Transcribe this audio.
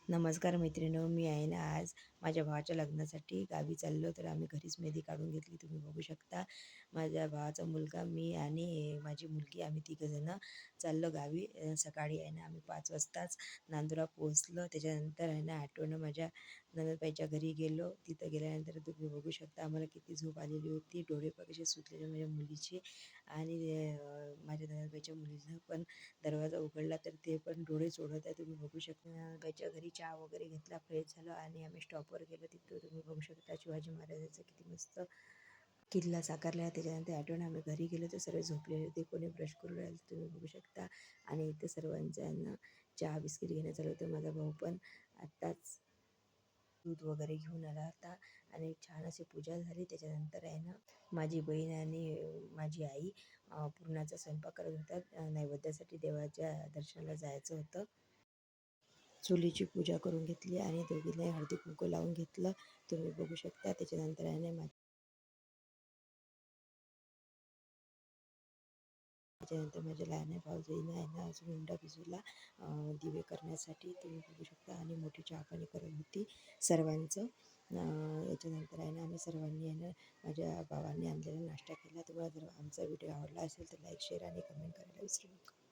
नमस्कार मैत्रिणींनो, मी आहे ना आज माझ्या भावाच्या लग्नासाठी गावी चाललो. तर आम्ही घरीच मेहंदी काढून घेतली. तुम्ही बघू शकता माझ्या भावाचा मुलगा, मी आणि माझी मुलगी आम्ही तिघंजणं चाललो गावी. सकाळी आहे ना आम्ही 5 वाजताच नांदुरा पोहोचलो. त्याच्यानंतर आहे ना ॲटोनं माझ्या नणंदबाईच्या घरी गेलो. तिथं गेल्यानंतर तुम्ही बघू शकता आम्हाला किती झोप आलेली होती. डोळे पण कसे सुटलेले माझ्या मुलीचे. आणि माझ्या नणंदबाईच्या मुलीनं पण दरवाजा उघडला तर ते पण डोळे चोळत आहे. तुम्ही बघू शकता बाईच्या घरी चहा वगैरे घेतला, फ्रेश झालो आणि आम्ही स्टॉपवर गेलो. तिथं तुम्ही बघू शकता शिवाजी महाराजांचा किती मस्त किल्ला साकारला आहे. त्याच्यानंतर ॲटोने आम्ही घरी गेलो तर सर्व झोपलेले होते, कोणी ब्रश करून राहिले तुम्ही बघू शकता. आणि इथे सर्वांच्यांना चहा बिस्किट घेणं चालू होतं. माझा भाऊ पण आत्ताच दूध वगैरे घेऊन आला होता आणि छान अशी पूजा झाली. त्याच्यानंतर आहे ना माझी बहीण आणि माझी आई पुरणाचा स्वयंपाक करत होतात. नैवेद्यासाठी देवाच्या दर्शनाला जायचं होतं. चुलीची पूजा करून घेतली आणि दोघींनाही हळदी कुंकू लावून घेतलं. तुम्ही बघू शकता. त्याच्यानंतर आहे ना त्याच्यानंतर माझ्या लहान भाऊजाईनं आहे ना अजून हुंडा भिजवला दिवे करण्यासाठी. तुम्ही बघू शकता. आणि मोठी चहापाणी करत होती सर्वांचं. याच्यानंतर आहे ना आम्ही सर्वांनी आहे ना माझ्या भावांनी आणलेला नाश्ता केला. तुम्हाला जर आमचा व्हिडिओ आवडला असेल तर लाईक, शेअर आणि कमेंट करायला विसरू नका.